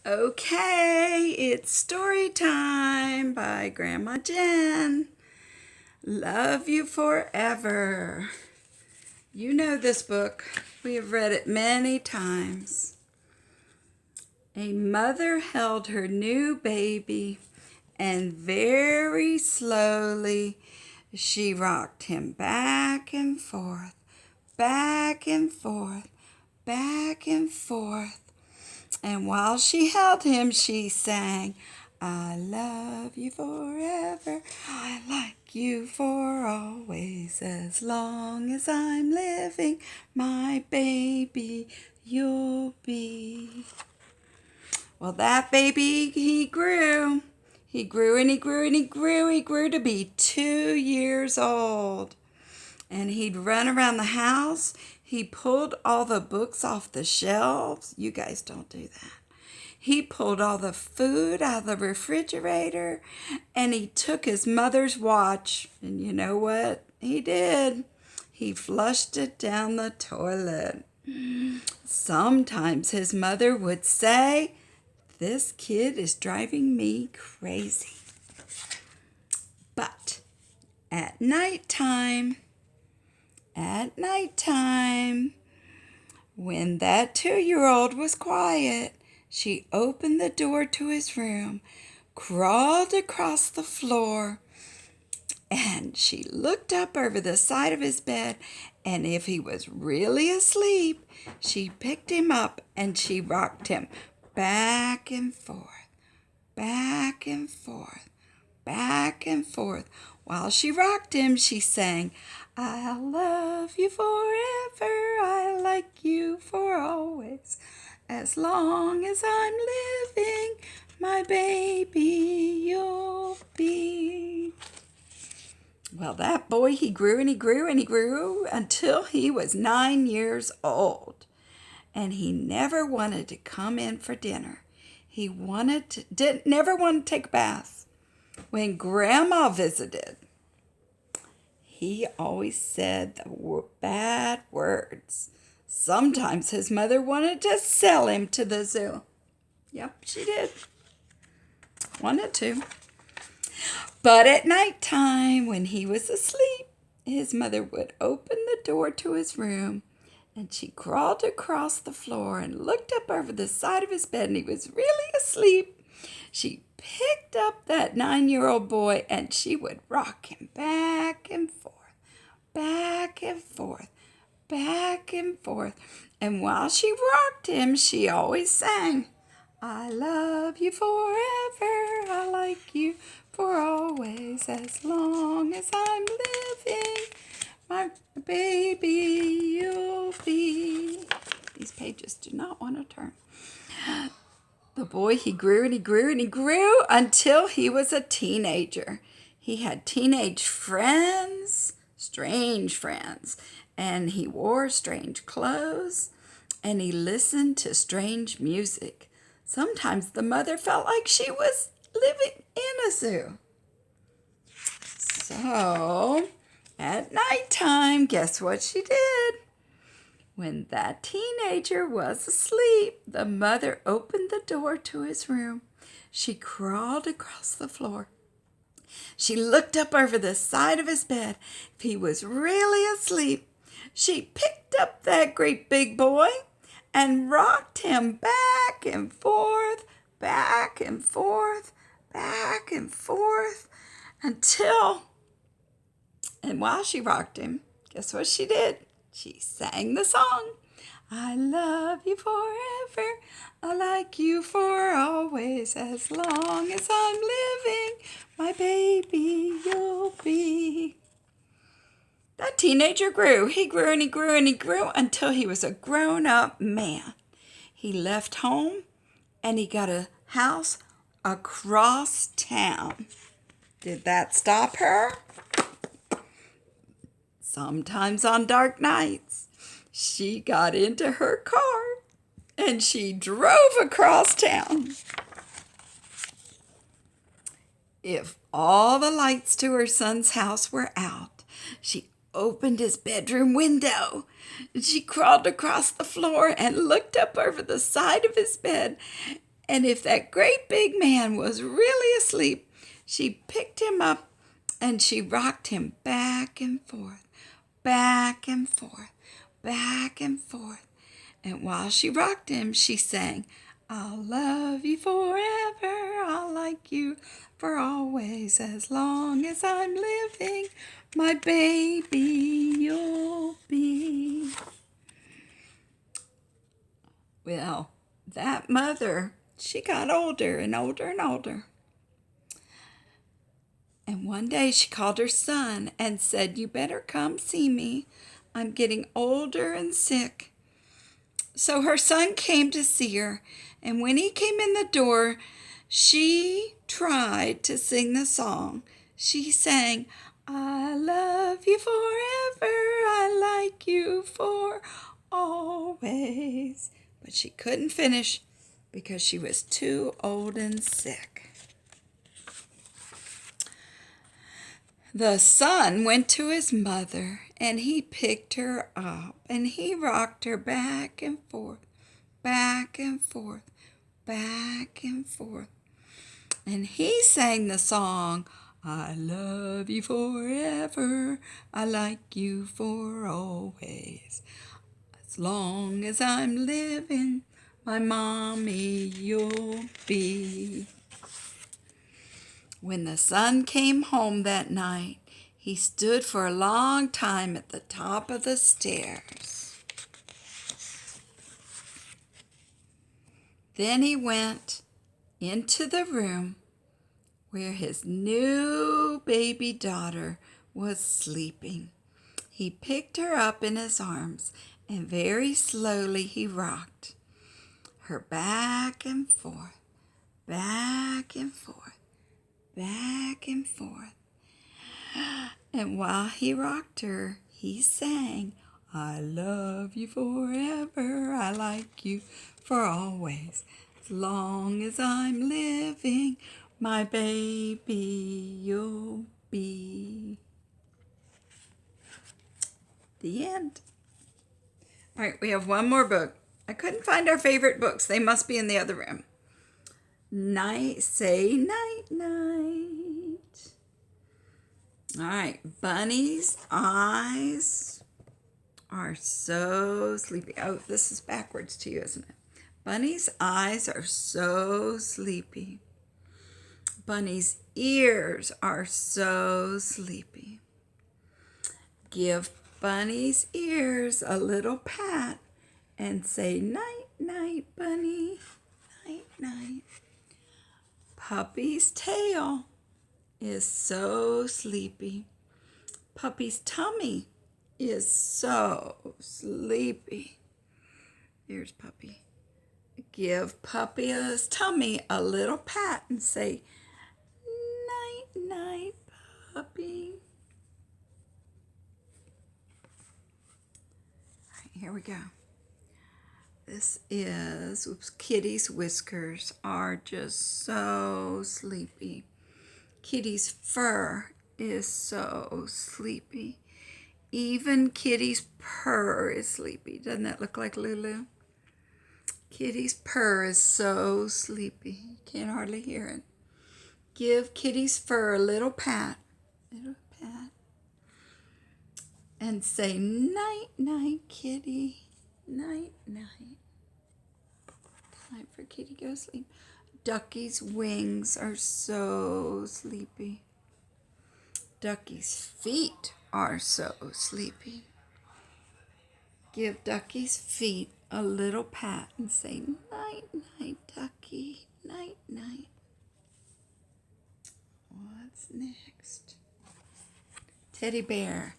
Okay, it's story time by Grandma Jen. Love You Forever. You know this book. We have read it many times. A mother held her new baby, and very slowly she rocked him back and forth, back and forth, back and forth. And while she held him, she sang, I love you forever. I like you for always. As long as I'm living, my baby, you'll be. Well, that baby, he grew. He grew and he grew and he grew. He grew to be 2 years old. And he'd run around the house. He pulled all the books off the shelves. You guys don't do that. He pulled all the food out of the refrigerator, and he took his mother's watch. And you know what he did? He flushed it down the toilet. Sometimes his mother would say, this kid is driving me crazy. But at nighttime, when that 2-year-old was quiet, she opened the door to his room, crawled across the floor, and she looked up over the side of his bed, and if he was really asleep, she picked him up and she rocked him back and forth, back and forth, back and forth. While she rocked him, she sang, I'll love you forever, I like you for always. As long as I'm living, my baby, you'll be. Well, that boy, he grew and he grew and he grew until he was 9 years old. And he never wanted to come in for dinner. He never wanted to take a bath. When Grandma visited, he always said the bad words. Sometimes his mother wanted to sell him to the zoo. Yep, she did. Wanted to. But at nighttime, when he was asleep, his mother would open the door to his room, and she crawled across the floor and looked up over the side of his bed, and he was really asleep. She picked up that 9-year-old boy, and she would rock him back and forth, back and forth, back and forth. And while she rocked him, she always sang, I love you forever, I like you for always, as long as I'm living, my baby, you'll be. These pages do not want to turn. The boy, he grew and he grew and he grew until he was a teenager. He had teenage friends, strange friends, and he wore strange clothes, and he listened to strange music. Sometimes the mother felt like she was living in a zoo. So, at nighttime, guess what she did? When that teenager was asleep, the mother opened the door to his room. She crawled across the floor. She looked up over the side of his bed. If he was really asleep, she picked up that great big boy and rocked him back and forth, back and forth, back and forth, and while she rocked him, guess what she did? She sang the song. I love you forever, I like you for always, as long as I'm living, my baby, you'll be. That teenager grew. He grew and he grew and he grew until he was a grown-up man. He left home and he got a house across town. Did that stop her? Sometimes on dark nights, she got into her car and she drove across town. If all the lights to her son's house were out, she opened his bedroom window. She crawled across the floor and looked up over the side of his bed. And if that great big man was really asleep, she picked him up and she rocked him back and forth, back and forth, back and forth. And while she rocked him, she sang, I'll love you forever, I'll like you for always, as long as I'm living, my baby you'll be. Well, that mother, she got older and older and older. And one day she called her son and said, you better come see me. I'm getting older and sick. So her son came to see her, and when he came in the door, she tried to sing the song. She sang, I love you forever, I like you for always. But she couldn't finish because she was too old and sick. The son went to his mother, and he picked her up, and he rocked her back and forth, back and forth, back and forth. And he sang the song, I love you forever, I like you for always. As long as I'm living, my mommy you'll be. When the son came home that night, he stood for a long time at the top of the stairs. Then he went into the room where his new baby daughter was sleeping. He picked her up in his arms, and very slowly he rocked her back and forth, back and forth, back and forth. And while he rocked her, he sang, I love you forever, I like you for always, as long as I'm living, my baby you'll be. The end. All right, we have one more book. I couldn't find our favorite books. They must be in the other room. Say night, night. All right, Bunny's eyes are so sleepy. Oh, this is backwards to you, isn't it? Bunny's eyes are so sleepy. Bunny's ears are so sleepy. Give Bunny's ears a little pat and say, night, night, Bunny, night, night. Puppy's tail is so sleepy. Puppy's tummy is so sleepy. Here's Puppy. Give Puppy's tummy a little pat and say, night, night, Puppy. All right, here we go. This is, Kitty's whiskers are just so sleepy. Kitty's fur is so sleepy. Even Kitty's purr is sleepy. Doesn't that look like Lulu? Kitty's purr is so sleepy. You can't hardly hear it. Give Kitty's fur a little pat. And say, night, night, Kitty. Night, night. Time for Kitty to go to sleep. Ducky's wings are so sleepy. Ducky's feet are so sleepy. Give Ducky's feet a little pat and say, night, night, Ducky, night, night. What's next? Teddy bear.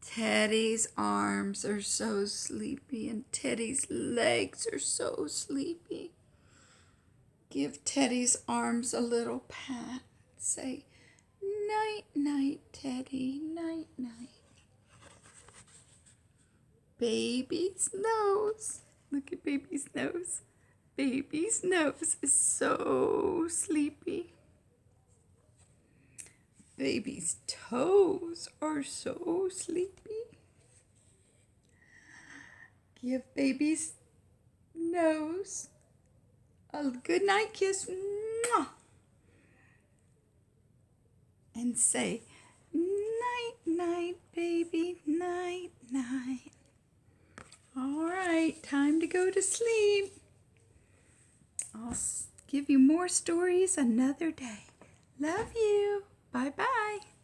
Teddy's arms are so sleepy and Teddy's legs are so sleepy. Give Teddy's arms a little pat. Say, night, night, Teddy, night, night. Baby's nose. Look at baby's nose. Baby's nose is so sleepy. Baby's toes are so sleepy. Give baby's nose a good night kiss. Mwah. And say, night, night, baby, night, night. All right, time to go to sleep. I'll give you more stories another day. Love you. Bye-bye.